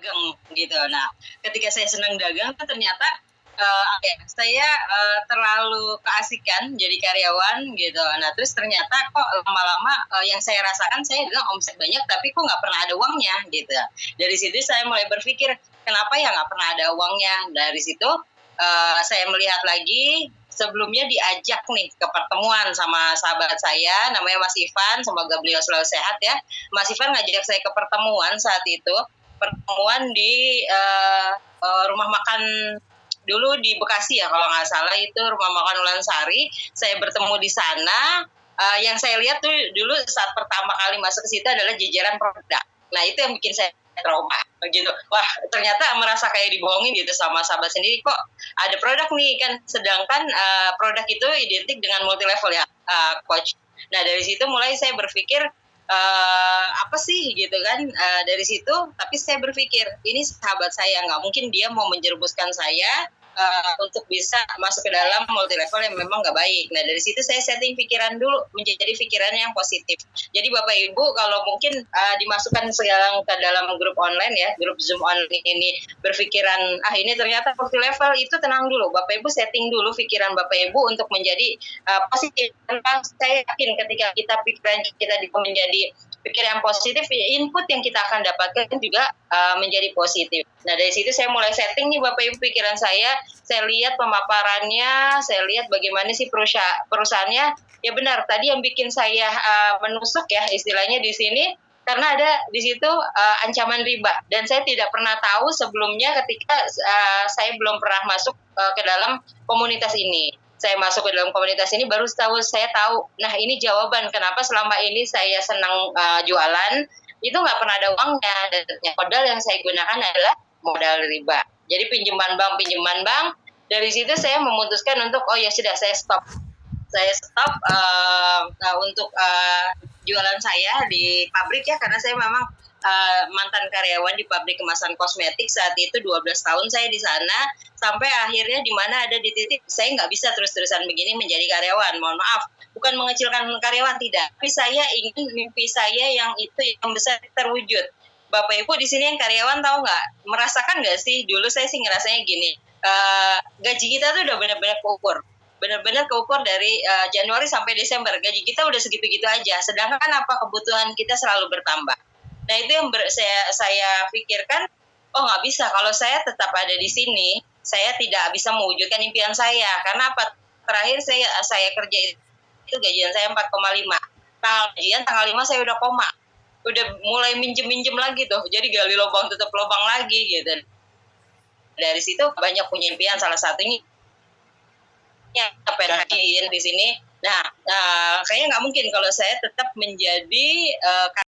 dagang gitu. Nah, ketika saya senang dagang kan ternyata saya terlalu keasikan jadi karyawan gitu. Nah, terus ternyata kok lama-lama yang saya rasakan saya dagang omset banyak tapi kok nggak pernah ada uangnya gitu. Dari situ saya mulai berpikir kenapa ya nggak pernah ada uangnya. Dari situ saya melihat lagi sebelumnya diajak nih ke pertemuan sama sahabat saya namanya Mas Ivan, semoga beliau selalu sehat ya. Mas Ivan ngajak saya ke pertemuan saat itu, pertemuan di rumah makan dulu di Bekasi ya kalau nggak salah, itu rumah makan Ulansari. Saya bertemu di sana. Yang saya lihat tuh dulu saat pertama kali masuk ke situ adalah jajaran produk. Nah, itu yang bikin saya trauma gitu. Wah, ternyata merasa kayak dibohongin gitu sama sahabat sendiri, kok ada produk nih kan, sedangkan produk itu identik dengan multi level ya, coach. Nah, dari situ mulai saya berpikir apa sih gitu kan, dari situ tapi saya berpikir ini sahabat saya, nggak mungkin dia mau menjerumuskan saya untuk bisa masuk ke dalam multi level yang memang nggak baik. Nah, dari situ saya setting pikiran dulu menjadi pikiran yang positif. Jadi Bapak Ibu kalau mungkin dimasukkan sekarang ke dalam grup online ya, grup Zoom online ini, berpikiran ini ternyata multi level, itu tenang dulu. Bapak Ibu setting dulu pikiran Bapak Ibu untuk menjadi positif. Karena saya yakin ketika pikiran kita menjadi pikiran yang positif, input yang kita akan dapatkan juga menjadi positif. Nah, dari situ saya mulai setting nih Bapak Ibu pikiran saya lihat pemaparannya, saya lihat bagaimana sih perusahaannya. Ya benar, tadi yang bikin saya menusuk ya istilahnya di sini, karena ada di situ ancaman riba, dan saya tidak pernah tahu sebelumnya ketika saya belum pernah masuk ke dalam komunitas ini. Saya masuk ke dalam komunitas ini baru saya tahu, nah ini jawaban kenapa selama ini saya senang jualan, itu nggak pernah ada uangnya, dan modal yang saya gunakan adalah modal riba. Jadi pinjaman bank. Dari situ saya memutuskan untuk oh ya sudah, saya stop untuk jualan saya di pabrik ya, karena saya memang mantan karyawan di pabrik kemasan kosmetik. Saat itu 12 tahun saya di sana, sampai akhirnya di mana ada di titik saya nggak bisa terus-terusan begini menjadi karyawan. Mohon maaf, bukan mengecilkan karyawan, tidak, tapi saya ingin mimpi saya yang itu yang besar terwujud. Bapak Ibu di sini yang karyawan tahu nggak, merasakan nggak sih? Dulu saya sih ngerasanya gini, gaji kita tuh udah benar-benar keukur dari Januari sampai Desember, gaji kita udah segitu-gitu aja, sedangkan apa, kebutuhan kita selalu bertambah. Nah, itu yang saya pikirkan, oh nggak bisa, kalau saya tetap ada di sini, saya tidak bisa mewujudkan impian saya. Karena apa? Terakhir saya kerja itu gajian saya 4,5. Gajian tanggal 5 saya udah koma. Udah mulai minjem lagi tuh. Jadi gali lubang tutup lubang lagi gitu. Dari situ banyak punya impian, salah satunya yang pengen di sini. Nah, kayaknya nggak mungkin kalau saya tetap menjadi